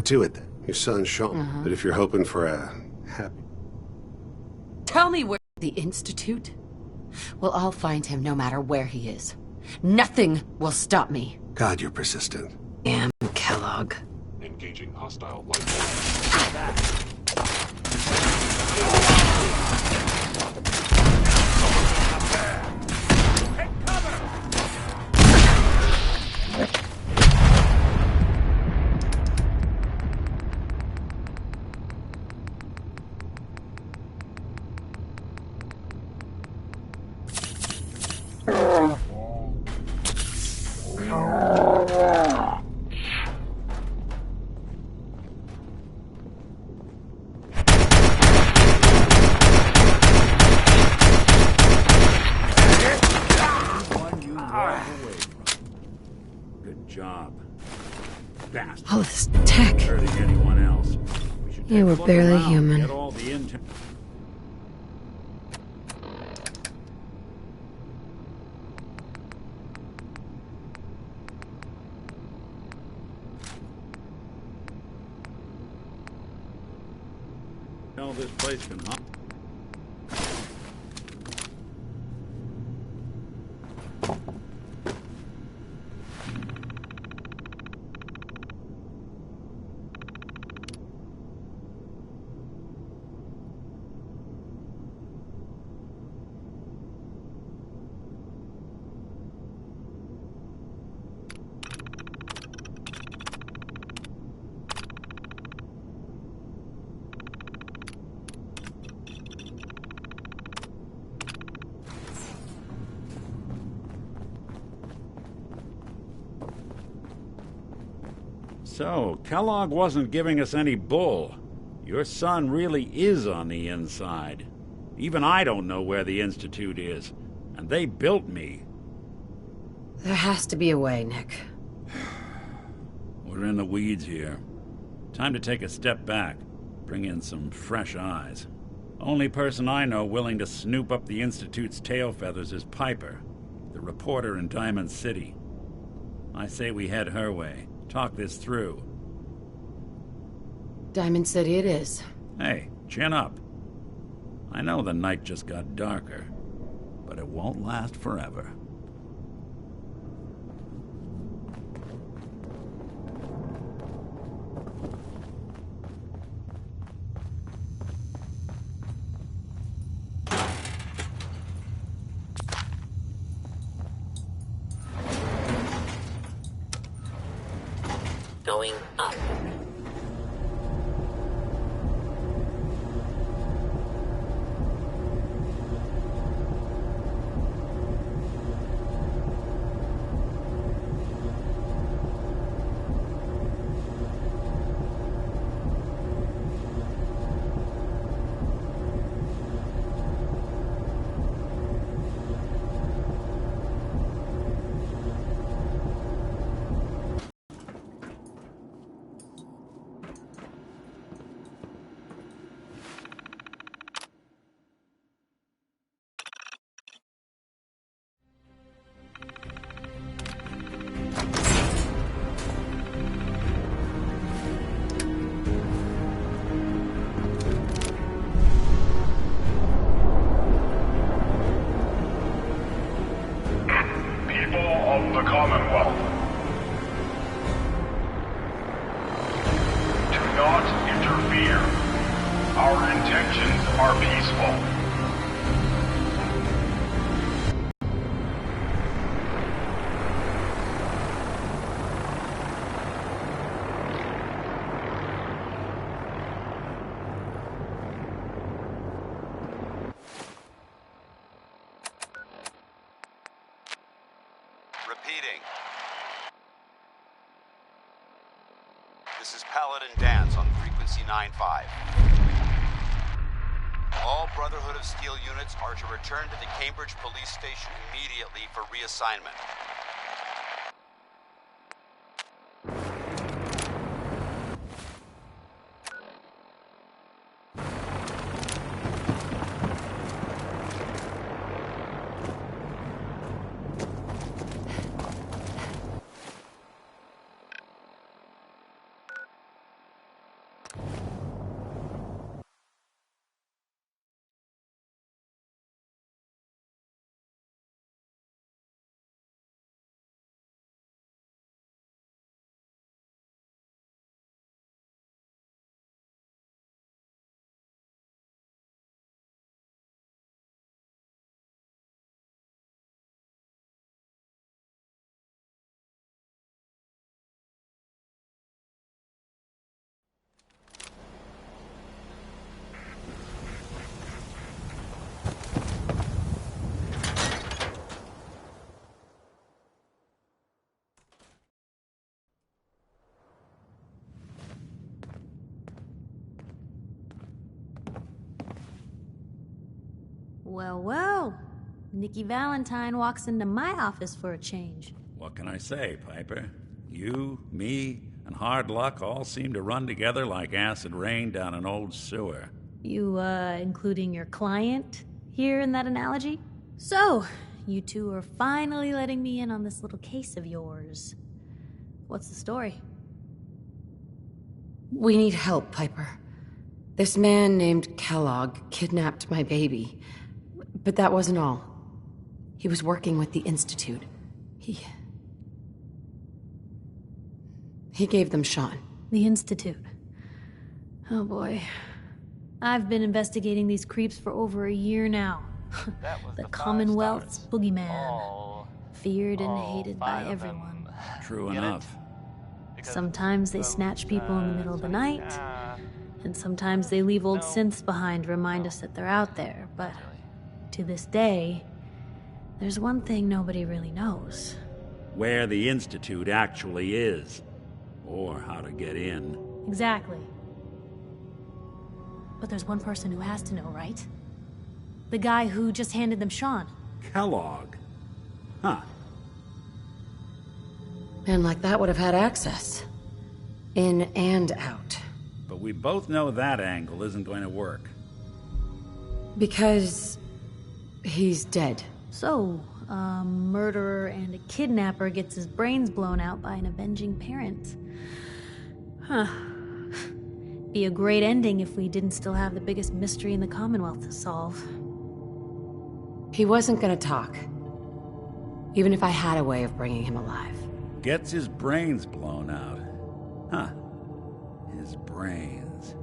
to it then. Your son, Sean. But if you're hoping for a happy... Tell me where... The Institute? Well, I'll find him no matter where he is. Nothing will stop me. God, you're persistent. Damn Kellogg. Engaging hostile life force. All this tech. You were barely human. Hell, this place can hop. So, Kellogg wasn't giving us any bull. Your son really is on the inside. Even I don't know where the Institute is. And they built me. There has to be a way, Nick. We're in the weeds here. Time to take a step back. Bring in some fresh eyes. Only person I know willing to snoop up the Institute's tail feathers is Piper, the reporter in Diamond City. I say we head her way. Talk this through. Diamond City it is. Hey, chin up. I know the night just got darker, but it won't last forever. Going up. The Commonwealth. Do not interfere. Our intentions are peaceful. Repeating. This is Paladin Danse on frequency 9-5. All Brotherhood of Steel units are to return to the Cambridge Police Station immediately for reassignment. Well, well. Nikki Valentine walks into my office for a change. What can I say, Piper? You, me, and hard luck all seem to run together like acid rain down an old sewer. You, including your client here in that analogy? So, you two are finally letting me in on this little case of yours. What's the story? We need help, Piper. This man named Kellogg kidnapped my baby. But that wasn't all. He was working with the Institute. He gave them Sean. The Institute. Oh boy. I've been investigating these creeps for over a year now. The Commonwealth's boogeyman. Feared and hated by everyone. True enough. Sometimes they snatch people in the middle of the night, and sometimes they leave old synths behind to remind us that they're out there, but to this day, there's one thing nobody really knows. Where the Institute actually is. Or how to get in. Exactly. But there's one person who has to know, right? The guy who just handed them Sean. Kellogg. Huh. Man like that would have had access. In and out. But we both know that angle isn't going to work. Because he's dead. So, a murderer and a kidnapper gets his brains blown out by an avenging parent. Huh. Be a great ending if we didn't still have the biggest mystery in the Commonwealth to solve. He wasn't gonna talk. Even if I had a way of bringing him alive. Gets his brains blown out. Huh. His brains.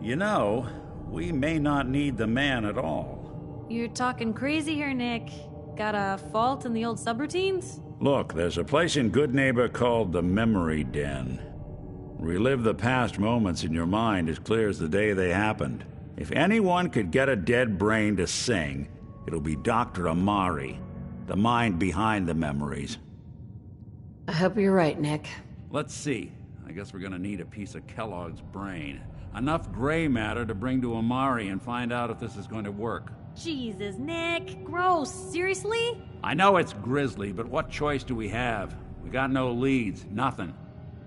You know, we may not need the man at all. You're talking crazy here, Nick. Got a fault in the old subroutines? Look, there's a place in Goodneighbor called the Memory Den. Relive the past moments in your mind as clear as the day they happened. If anyone could get a dead brain to sing, it'll be Dr. Amari, the mind behind the memories. I hope you're right, Nick. Let's see. I guess we're gonna need a piece of Kellogg's brain. Enough gray matter to bring to Amari and find out if this is going to work. Jesus, Nick. Gross. Seriously? I know it's grisly, but what choice do we have? We got no leads, nothing.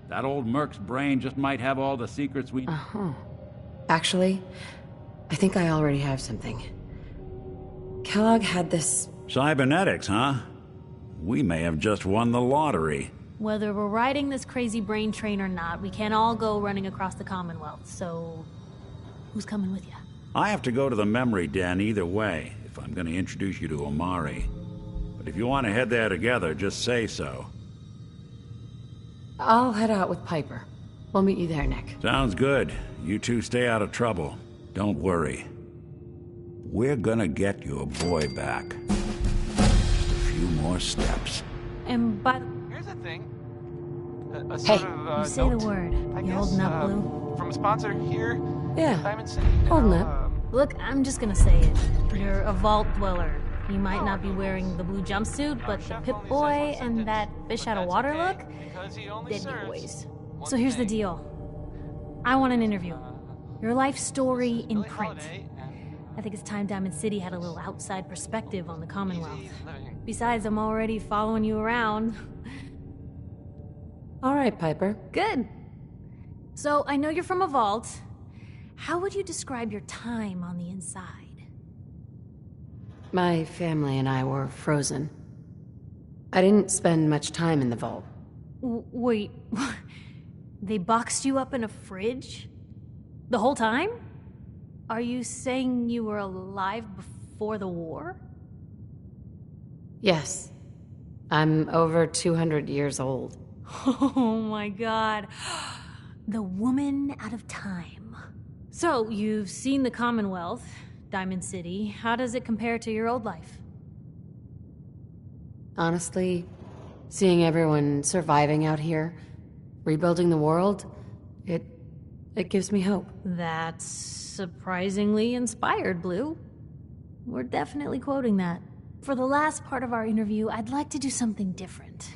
That old Merc's brain just might have all the secrets we... Actually, I think I already have something. Kellogg had this... Cybernetics, huh? We may have just won the lottery. Whether we're riding this crazy brain train or not, we can't all go running across the Commonwealth, so... who's coming with you? I have to go to the Memory Den either way, if I'm going to introduce you to Amari. But if you want to head there together, just say so. I'll head out with Piper. We'll meet you there, Nick. Sounds good. You two stay out of trouble. Don't worry. We're gonna get your boy back. Just a few more steps. And by the... Here's the thing. Hey, You say the word. You holding up, Blue? From a sponsor here, Yeah, Diamond City. holding up. Look, I'm just gonna say it. You're a vault dweller. You might not be wearing the blue jumpsuit, but the Pip-Boy and that fish out of water look, they'd be boys. So here's the deal. I want an interview. Your life story in print. I think it's time Diamond City had a little outside perspective on the Commonwealth. Besides, I'm already following you around. All right, Piper. Good. So, I know you're from a vault. How would you describe your time on the inside? My family and I were frozen. I didn't spend much time in the vault. Wait, they boxed you up in a fridge? The whole time? Are you saying you were alive before the war? Yes. I'm over 200 years old. Oh my god. The woman out of time. So, you've seen the Commonwealth, Diamond City. How does it compare to your old life? Honestly, seeing everyone surviving out here, rebuilding the world, it gives me hope. That's surprisingly inspired, Blue. We're definitely quoting that. For the last part of our interview, I'd like to do something different.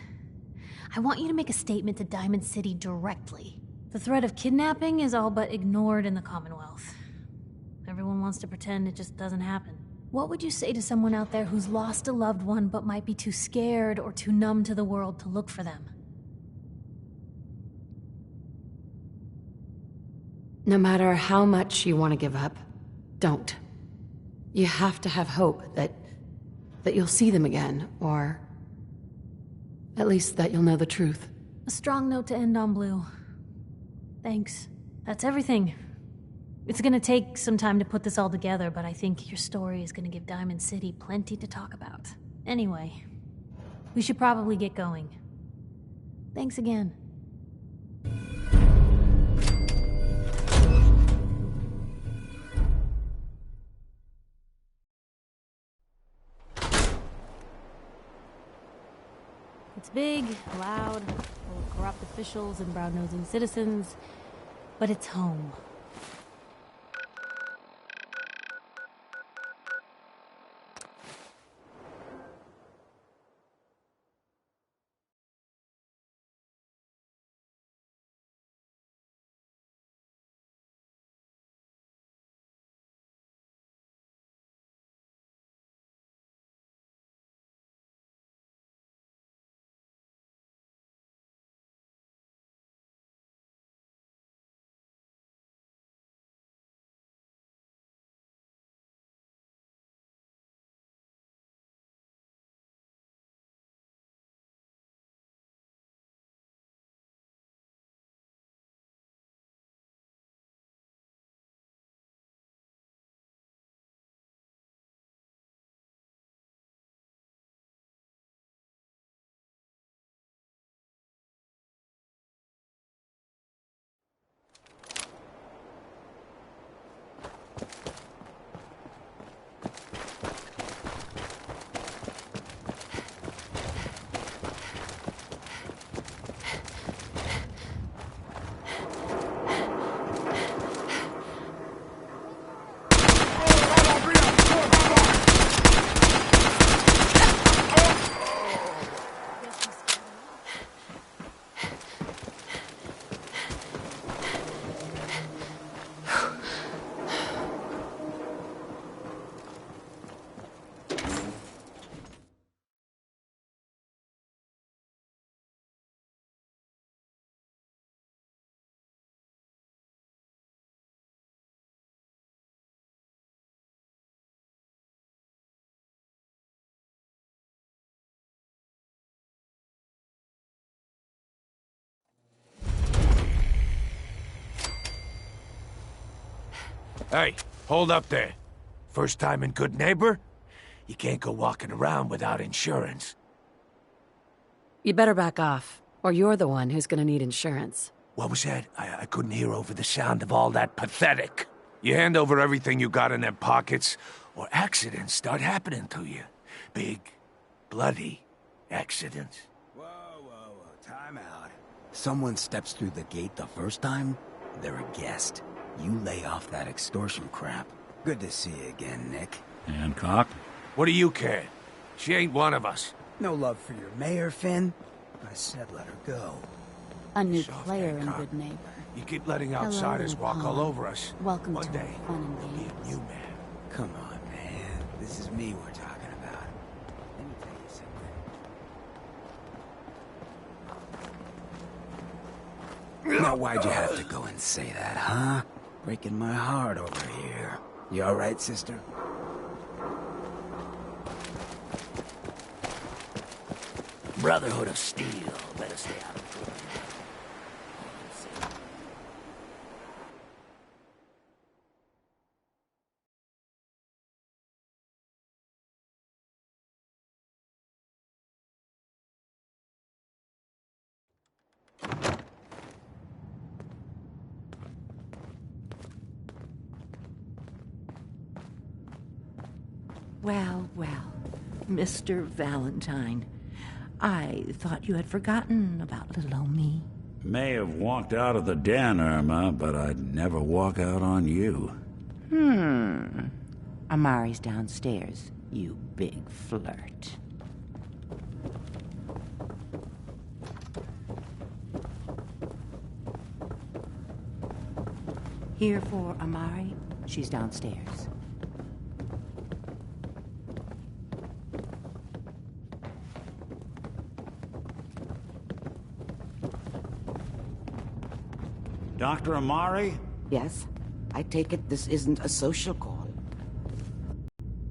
I want you to make a statement to Diamond City directly. The threat of kidnapping is all but ignored in the Commonwealth. Everyone wants to pretend it just doesn't happen. What would you say to someone out there who's lost a loved one but might be too scared or too numb to the world to look for them? No matter how much you want to give up, don't. You have to have hope that you'll see them again, or at least that you'll know the truth. A strong note to end on, Blue. Thanks. That's everything. It's gonna take some time to put this all together, but I think your story is gonna give Diamond City plenty to talk about. Anyway, we should probably get going. Thanks again. It's big, loud, full of corrupt officials and brown-nosing citizens, but it's home. Hey, hold up there. First time in Good Neighbor? You can't go walking around without insurance. You better back off, or you're the one who's gonna need insurance. What was that? I couldn't hear over the sound of all that pathetic. You hand over everything you got in them pockets, or accidents start happening to you. Big, bloody accidents. Whoa, time out. Someone steps through the gate the first time, they're a guest. You lay off that extortion crap. Good to see you again, Nick. Hancock? What do you care? She ain't one of us. No love for your mayor, Finn? I said let her go. A new Soft, player in Hancock. Good Neighbor. You keep letting Hello, outsiders little walk all pawn. over us. Welcome One to day, our fun and we'll be a games. new man. Come on, man. This is me we're talking about. Let me tell you something. Now, why'd you have to go and say that, huh? Breaking my heart over here. You all right, sister? Brotherhood of Steel. Better stay out of trouble. Well, Mr. Valentine. I thought you had forgotten about little old me. May have walked out of the den, Irma, but I'd never walk out on you. Amari's downstairs, you big flirt. Here for Amari? She's downstairs. Dr. Amari? Yes. I take it this isn't a social call.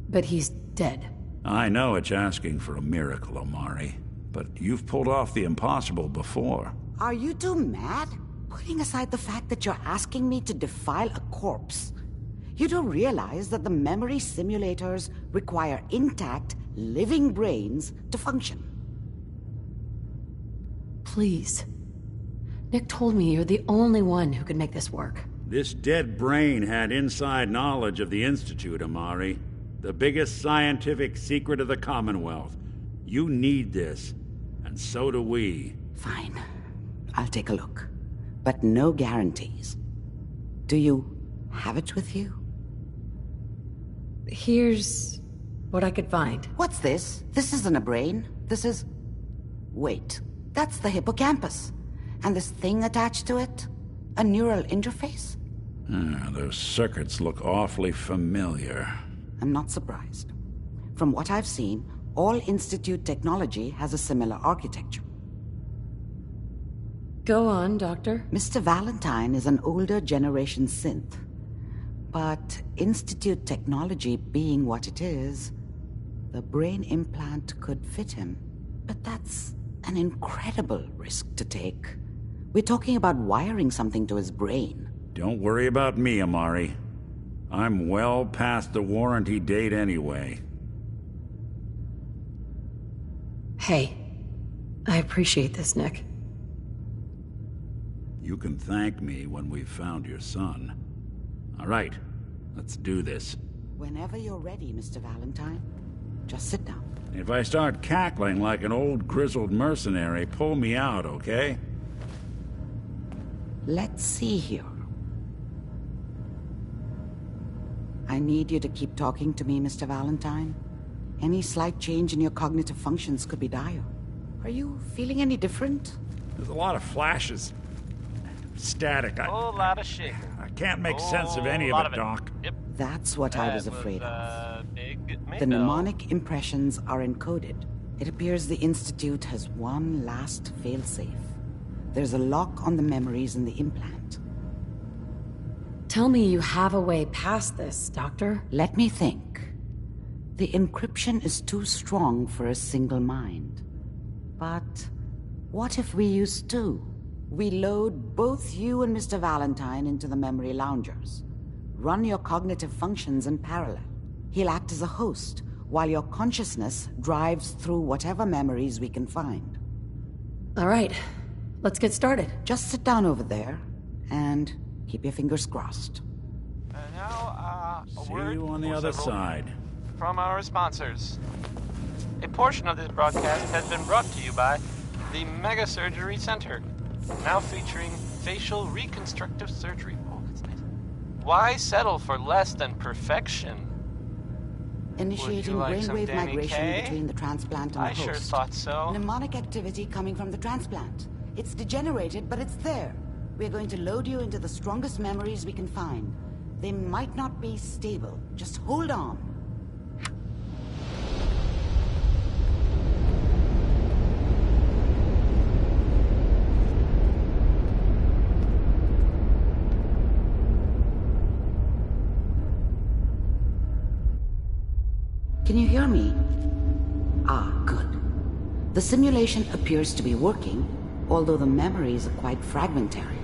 But he's dead. I know it's asking for a miracle, Amari. But you've pulled off the impossible before. Are you two mad? Putting aside the fact that you're asking me to defile a corpse, you do realize that the memory simulators require intact, living brains to function. Please. Nick told me you're the only one who could make this work. This dead brain had inside knowledge of the Institute, Amari. The biggest scientific secret of the Commonwealth. You need this, and so do we. Fine. I'll take a look. But no guarantees. Do you have it with you? Here's what I could find. What's this? This isn't a brain. This is... Wait. That's the hippocampus. And this thing attached to it? A neural interface? Those circuits look awfully familiar. I'm not surprised. From what I've seen, all Institute technology has a similar architecture. Go on, Doctor. Mr. Valentine is an older generation synth. But Institute technology being what it is, the brain implant could fit him. But that's an incredible risk to take. We're talking about wiring something to his brain. Don't worry about me, Amari. I'm well past the warranty date anyway. Hey, I appreciate this, Nick. You can thank me when we've found your son. All right, let's do this. Whenever you're ready, Mr. Valentine. Just sit down. If I start cackling like an old grizzled mercenary, pull me out, okay? Let's see here. I need you to keep talking to me, Mr. Valentine. Any slight change in your cognitive functions could be dire. Are you feeling any different? There's a lot of flashes. Static. Whole lot of shaking. I can't make sense of any of it, Doc. Yep. That's what I was afraid of. Big The mnemonic impressions are encoded. It appears the Institute has one last failsafe. There's a lock on the memories in the implant. Tell me you have a way past this, Doctor. Let me think. The encryption is too strong for a single mind. But what if we use two? We load both you and Mr. Valentine into the memory loungers. Run your cognitive functions in parallel. He'll act as a host, while your consciousness drives through whatever memories we can find. All right, let's get started. Just sit down over there, and keep your fingers crossed. And now, a See word you on the for other several side. from our sponsors. A portion of this broadcast has been brought to you by the Mega Surgery Center, now featuring facial reconstructive surgery. Oh, that's nice. Why settle for less than perfection? Initiating like some brainwave Danny migration Kaye? between the transplant and the I host. sure thought so. Mnemonic activity coming from the transplant. It's degenerated, but it's there. We're going to load you into the strongest memories we can find. They might not be stable. Just hold on. Can you hear me? Ah, good. The simulation appears to be working, although the memories are quite fragmentary.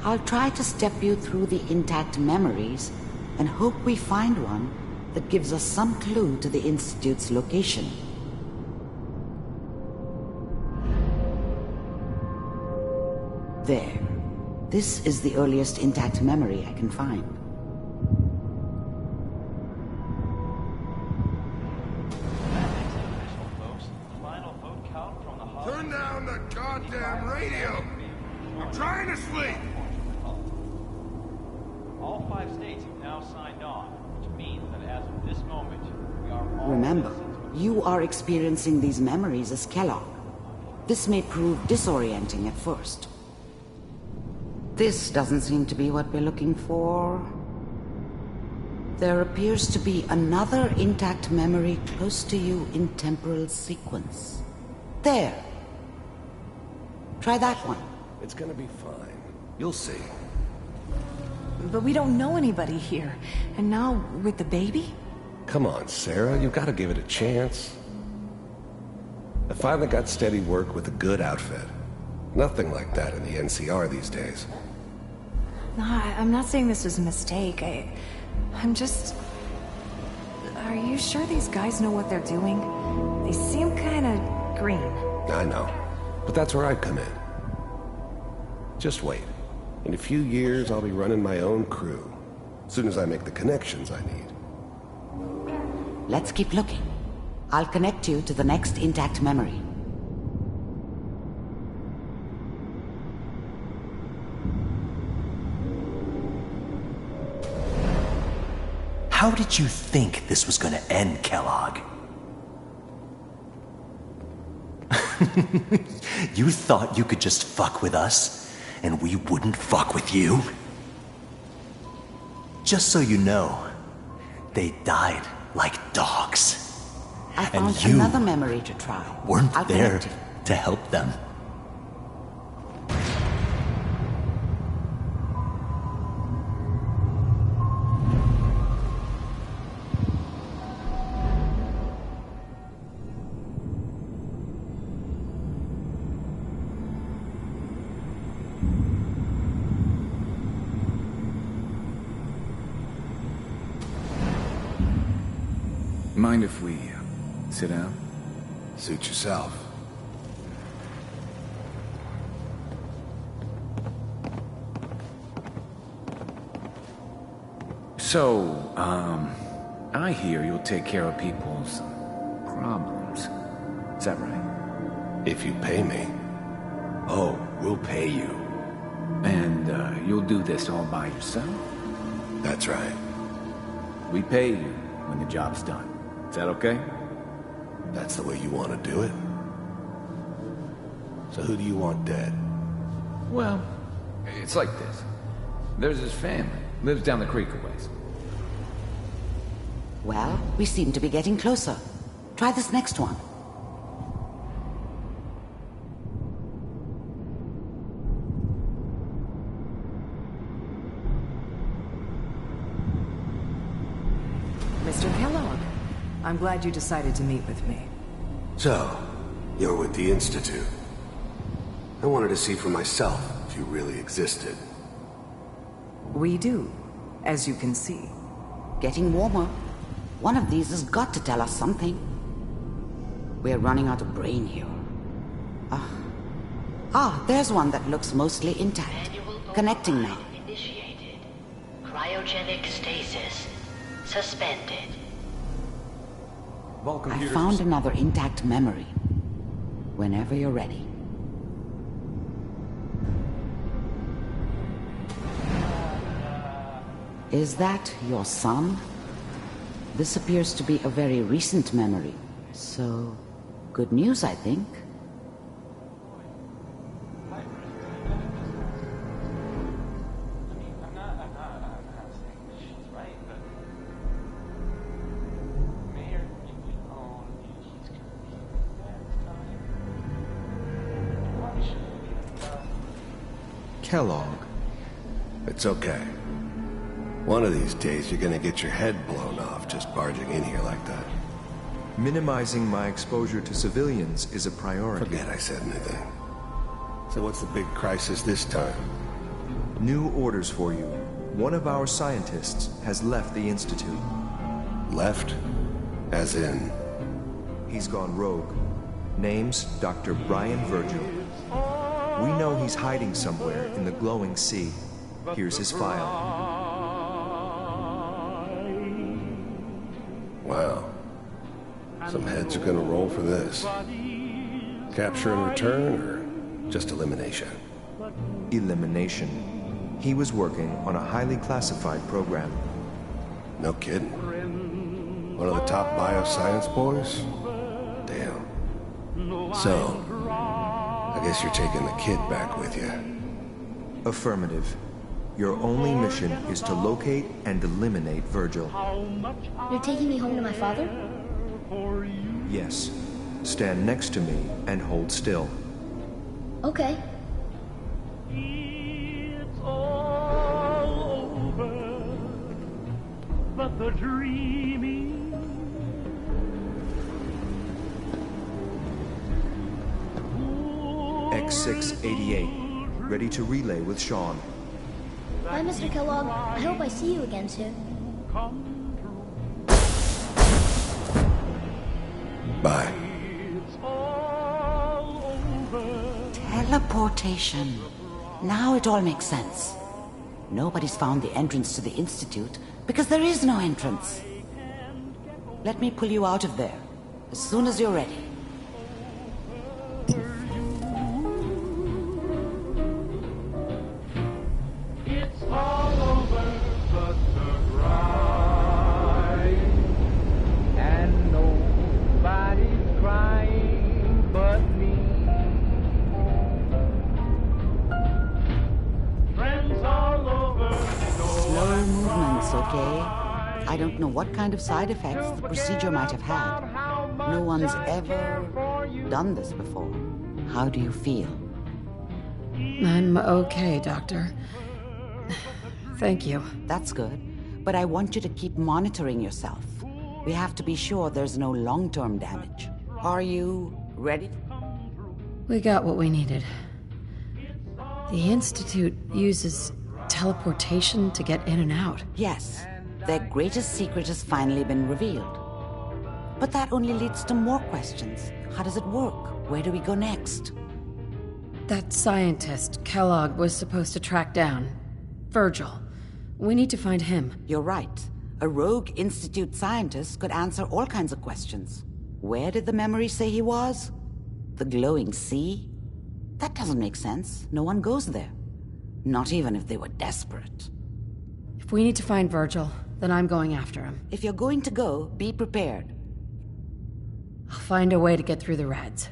I'll try to step you through the intact memories and hope we find one that gives us some clue to the Institute's location. There. This is the earliest intact memory I can find. Turn down the goddamn radio! I'm trying to sleep! All 5 states have now signed on, which means that as of this moment, we are all... Remember, you are experiencing these memories as Kellogg. This may prove disorienting at first. This doesn't seem to be what we're looking for. There appears to be another intact memory close to you in temporal sequence. There. Try that one. It's gonna be fine. You'll see. But we don't know anybody here. And now, with the baby? Come on, Sarah, you've got to give it a chance. I finally got steady work with a good outfit. Nothing like that in the NCR these days. No, I'm not saying this was a mistake. I'm just... Are you sure these guys know what they're doing? They seem kinda green. I know. But that's where I come in. Just wait. In a few years, I'll be running my own crew. As soon as I make the connections I need. Let's keep looking. I'll connect you to the next intact memory. How did you think this was gonna end, Kellogg? You thought you could just fuck with us, and we wouldn't fuck with you? Just so you know, they died like dogs. I found and you another memory to try. Weren't I'll there connect you. to help them. Mind if we sit down? Suit yourself. So, I hear you'll take care of people's problems. Is that right? If you pay me. Oh, we'll pay you. And, you'll do this all by yourself? That's right. We pay you when the job's done. Is that okay? That's the way you want to do it? So who do you want dead? Well, it's like this. There's his family. Lives down the creek a ways. Well, we seem to be getting closer. Try this next one. Mr. Kellogg, I'm glad you decided to meet with me. So, you're with the Institute. I wanted to see for myself if you really existed. We do, as you can see. Getting warmer. One of these has got to tell us something. We're running out of brain here. There's one that looks mostly intact. Connecting now. Initiated. Cryogenic stasis. Suspended. I found another intact memory. Whenever you're ready. Is that your son? This appears to be a very recent memory. So, good news, I think. Kellogg. It's okay. One of these days you're gonna get your head blown off just barging in here like that. Minimizing my exposure to civilians is a priority. Forget I said anything. So what's the big crisis this time? New orders for you. One of our scientists has left the Institute. Left? As in? He's gone rogue. Name's Dr. Brian Virgil. We know he's hiding somewhere in the glowing sea. Here's his file. Wow. Some heads are gonna roll for this. Capture and return, or just elimination? Elimination. He was working on a highly classified program. No kidding. One of the top bioscience boys? Damn. So, I guess you're taking the kid back with you. Affirmative. Your only mission is to locate and eliminate Virgil. You're taking me home to my father? Yes. Stand next to me and hold still. Okay. the dreaming. X688, ready to relay with Sean. Bye, Mr. Kellogg. I hope I see you again soon. Bye. Teleportation. Now it all makes sense. Nobody's found the entrance to the Institute because there is no entrance. Let me pull you out of there as soon as you're ready. It's all over but the crying, and nobody's crying but me. Friends all over. Slow movements, okay? I don't know what kind of side effects the procedure might have had. No one's ever done this before. How do you feel? I'm okay, Doctor. Thank you. That's good. But I want you to keep monitoring yourself. We have to be sure there's no long-term damage. Are you ready? We got what we needed. The Institute uses teleportation to get in and out. Yes. Their greatest secret has finally been revealed. But that only leads to more questions. How does it work? Where do we go next? That scientist Kellogg was supposed to track down. Virgil. We need to find him. You're right. A rogue Institute scientist could answer all kinds of questions. Where did the memory say he was? The glowing sea? That doesn't make sense. No one goes there. Not even if they were desperate. If we need to find Virgil, then I'm going after him. If you're going to go, be prepared. I'll find a way to get through the Reds.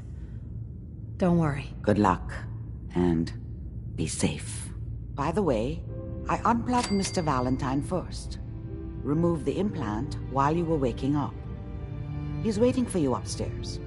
Don't worry. Good luck. And be safe. By the way, I unplugged Mr. Valentine first. Removed the implant while you were waking up. He's waiting for you upstairs.